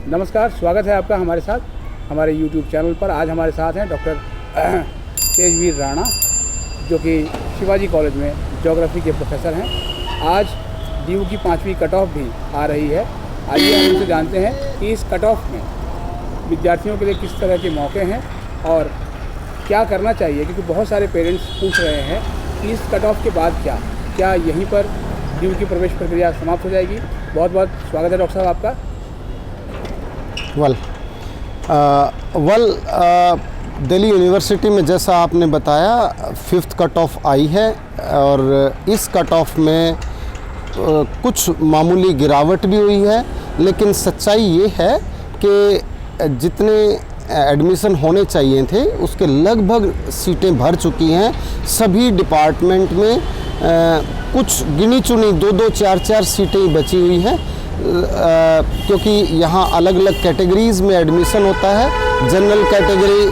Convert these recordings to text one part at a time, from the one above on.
नमस्कार, स्वागत है आपका हमारे साथ हमारे YouTube चैनल पर। आज हमारे साथ हैं डॉक्टर तेजवीर राणा, जो कि शिवाजी कॉलेज में ज्योग्राफी के प्रोफेसर हैं। आज DU की 5वीं कट ऑफ भी आ रही है। आइए हम उनसे जानते हैं कि इस कट ऑफ में विद्यार्थियों के लिए किस तरह के मौके हैं और क्या करना चाहिए, क्योंकि बहुत सारे पेरेंट्स पूछ रहे हैं कि इस कट ऑफ के बाद क्या यहीं पर DU की प्रवेश प्रक्रिया समाप्त हो जाएगी। बहुत बहुत स्वागत है डॉक्टर साहब आपका। दिल्ली यूनिवर्सिटी में जैसा आपने बताया 5th कट ऑफ आई है और इस कट ऑफ में कुछ मामूली गिरावट भी हुई है, लेकिन सच्चाई ये है कि जितने एडमिशन होने चाहिए थे उसके लगभग सीटें भर चुकी हैं। सभी डिपार्टमेंट में कुछ गिनी चुनी 2-2, 4-4 सीटें बची हुई हैं, क्योंकि यहाँ अलग अलग कैटेगरीज़ में एडमिशन होता है। General category,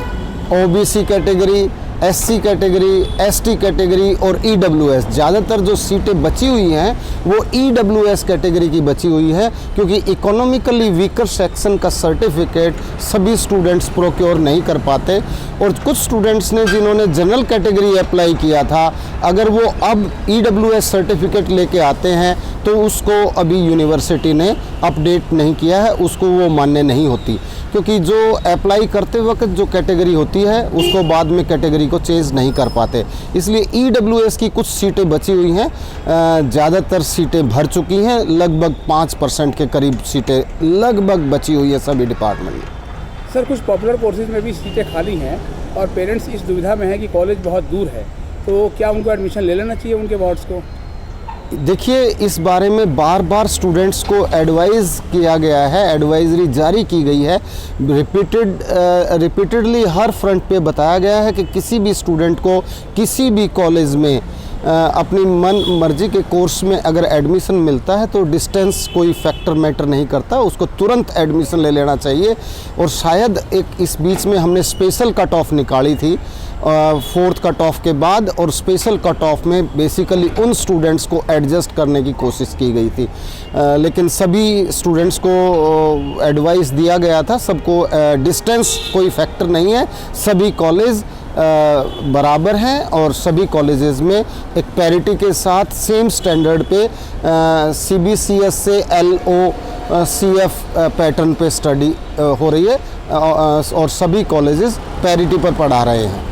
OBC category, SC category, ST category और EWS। ज़्यादातर जो सीटें बची हुई हैं वो EWS कैटेगरी की बची हुई है, क्योंकि इकोनॉमिकली वीकर सेक्शन का सर्टिफिकेट सभी स्टूडेंट्स प्रोक्योर नहीं कर पाते। और कुछ स्टूडेंट्स ने जिन्होंने जनरल कैटेगरी अप्लाई किया था, अगर वो अब EWS सर्टिफिकेट लेके आते हैं तो उसको अभी यूनिवर्सिटी ने अपडेट नहीं किया है, उसको वो मान्य नहीं होती, क्योंकि जो अप्लाई करते वक्त जो कैटेगरी होती है उसको बाद में कैटेगरी को चेंज नहीं कर पाते। इसलिए EWS की कुछ सीटें बची हुई हैं, ज़्यादातर सीटें भर चुकी हैं। लगभग 5% के करीब सीटें लगभग बची हुई है सभी डिपार्टमेंट में। सर, कुछ पॉपुलर कोर्सेज में भी सीटें खाली हैं और पेरेंट्स इस दुविधा में हैं कि कॉलेज बहुत दूर है, तो क्या उनको एडमिशन ले लेना चाहिए उनके वार्ड्स को? देखिए, इस बारे में बार बार स्टूडेंट्स को एडवाइज़ किया गया है, एडवाइजरी जारी की गई है। रिपीटेडली हर फ्रंट पे बताया गया है कि किसी भी स्टूडेंट को किसी भी कॉलेज में अपनी मन मर्जी के कोर्स में अगर एडमिशन मिलता है तो डिस्टेंस कोई फैक्टर मैटर नहीं करता, उसको तुरंत एडमिशन ले लेना चाहिए। और शायद एक इस बीच में हमने स्पेशल कट ऑफ निकाली थी 4th कट ऑफ के बाद, और स्पेशल कट ऑफ में बेसिकली उन स्टूडेंट्स को एडजस्ट करने की कोशिश की गई थी, लेकिन सभी स्टूडेंट्स को एडवाइस दिया गया था, सबको डिस्टेंस कोई फैक्टर नहीं है, सभी कॉलेज बराबर हैं और सभी कॉलेजेस में एक पैरिटी के साथ सेम स्टैंडर्ड पे CBCS से LOCF पैटर्न पे स्टडी हो रही है और सभी कॉलेजेस पैरिटी पर पढ़ा रहे हैं।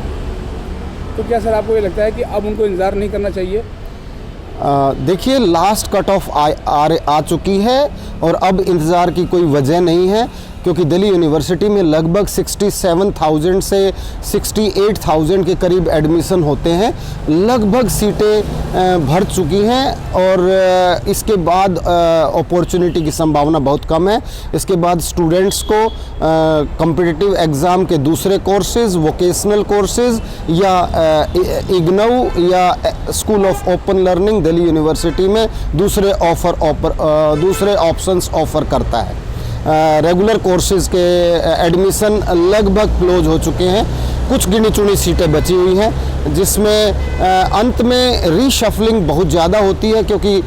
तो क्या सर आपको ये लगता है कि अब उनको इंतज़ार नहीं करना चाहिए? देखिए, लास्ट कट ऑफ आ चुकी है और अब इंतज़ार की कोई वजह नहीं है, क्योंकि दिल्ली यूनिवर्सिटी में लगभग 67,000 से 68,000 के करीब एडमिशन होते हैं। लगभग सीटें भर चुकी हैं और इसके बाद अपॉर्चुनिटी की संभावना बहुत कम है। इसके बाद स्टूडेंट्स को कॉम्पिटिटिव एग्ज़ाम के दूसरे कोर्सेज़, वोकेशनल कोर्सेज़ या IGNOU या school of open learning Delhi university में दूसरे ऑप्शंस ऑफ़र करता है। रेगुलर कोर्सेज़ के एडमिशन लगभग क्लोज हो चुके हैं, कुछ गिनी चुनी सीटें बची हुई हैं, जिसमें अंत में रीशफलिंग बहुत ज़्यादा होती है, क्योंकि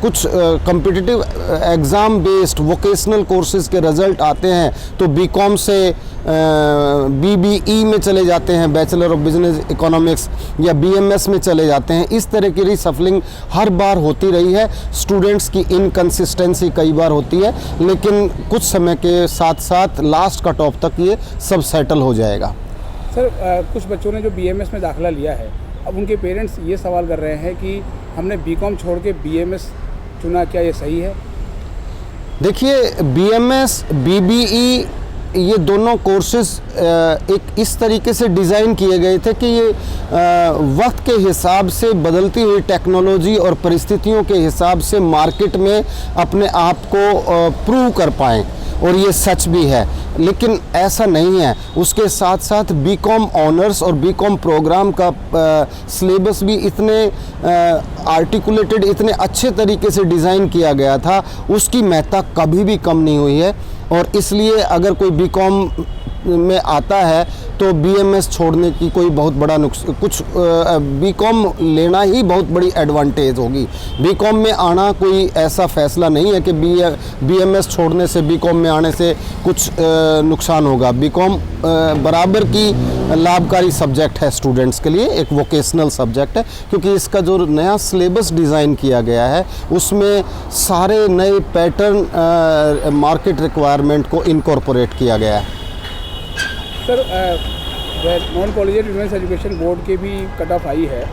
कुछ competitive exam based vocational courses के रिज़ल्ट आते हैं तो BCom से BBE में चले जाते हैं, बैचलर ऑफ बिजनेस इकोनॉमिक्स, या BMS में चले जाते हैं। इस तरह की रीशफलिंग हर बार होती रही है। स्टूडेंट्स की इनकन्सिस्टेंसी कई बार होती है, लेकिन कुछ समय के साथ साथ लास्ट कट ऑफ तक ये सब सेटल हो जाएगा। सर, कुछ बच्चों ने जो BMS में दाखिला लिया है, अब उनके पेरेंट्स ये सवाल कर रहे हैं कि हमने BCom छोड़ के BMS चुना, क्या ये सही है? देखिए, BMS, BBE ये दोनों कोर्सेज़ एक इस तरीके से डिज़ाइन किए गए थे कि ये वक्त के हिसाब से बदलती हुई टेक्नोलॉजी और परिस्थितियों के हिसाब से मार्केट में अपने आप को प्रूव कर पाएँ, और ये सच भी है। लेकिन ऐसा नहीं है, उसके साथ साथ BCom ऑनर्स और BCom प्रोग्राम का सिलेबस भी इतने आर्टिकुलेटेड, इतने अच्छे तरीके से डिज़ाइन किया गया था, उसकी महत्ता कभी भी कम नहीं हुई है। और इसलिए अगर कोई BCom में आता है तो बीएमएस छोड़ने की कोई बहुत बड़ा बीकॉम लेना ही बहुत बड़ी एडवांटेज होगी। बीकॉम में आना कोई ऐसा फैसला नहीं है कि बीएमएस छोड़ने से बीकॉम में आने से कुछ नुकसान होगा। बीकॉम बराबर की लाभकारी सब्जेक्ट है स्टूडेंट्स के लिए, एक वोकेशनल सब्जेक्ट है, क्योंकि इसका जो नया सिलेबस डिज़ाइन किया गया है उसमें सारे नए पैटर्न मार्केट रिक्वायरमेंट को इनकॉर्पोरेट किया गया है। Sir, non collegiate women's education board के भी कट ऑफ आई है,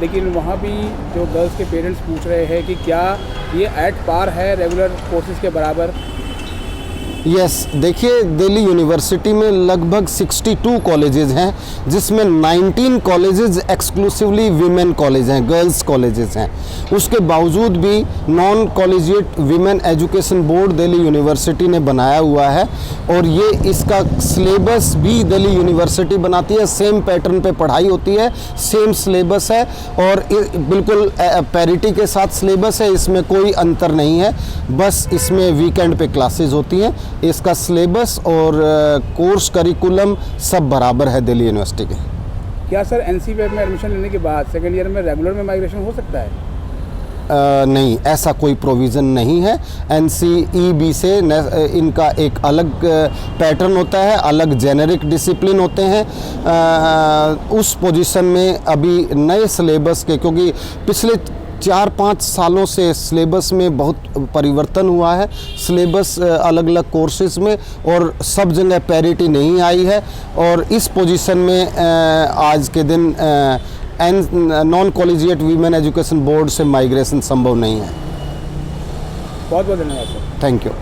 लेकिन वहाँ भी जो गर्ल्स के पेरेंट्स पूछ रहे हैं कि क्या ये एट पार है रेगुलर कोर्सेज़ के बराबर? यस, देखिए दिल्ली यूनिवर्सिटी में लगभग 62 कॉलेजेस हैं, जिसमें 19 कॉलेजेस एक्सक्लूसिवली वीमेन कॉलेज हैं, गर्ल्स कॉलेजेस हैं। उसके बावजूद भी non collegiate women education board Delhi university ने बनाया हुआ है और ये इसका सिलेबस भी दिल्ली यूनिवर्सिटी बनाती है। सेम पैटर्न पे पढ़ाई होती है, सेम सिलेबस है और बिल्कुल पैरिटी के साथ सिलेबस है, इसमें कोई अंतर नहीं है। बस इसमें वीकेंड पे क्लासेस होती हैं। इसका सिलेबस और कोर्स करिकुलम सब बराबर है दिल्ली यूनिवर्सिटी के। क्या सर एनसीपीएफ में एडमिशन लेने के बाद सेकेंड ईयर में रेगुलर में माइग्रेशन हो सकता है? नहीं, ऐसा कोई प्रोविज़न नहीं है। NCEB से इनका एक अलग पैटर्न होता है, अलग जेनेरिक डिसिप्लिन होते हैं। उस पोजीशन में अभी नए सिलेबस के, क्योंकि पिछले 4-5 सालों से सिलेबस में बहुत परिवर्तन हुआ है, सिलेबस अलग अलग कोर्सेज में, और सब जगह पैरिटी नहीं आई है और इस पोजीशन में आज के दिन non collegiate women education board से माइग्रेशन संभव नहीं है। बहुत बहुत धन्यवाद सर। Thank you.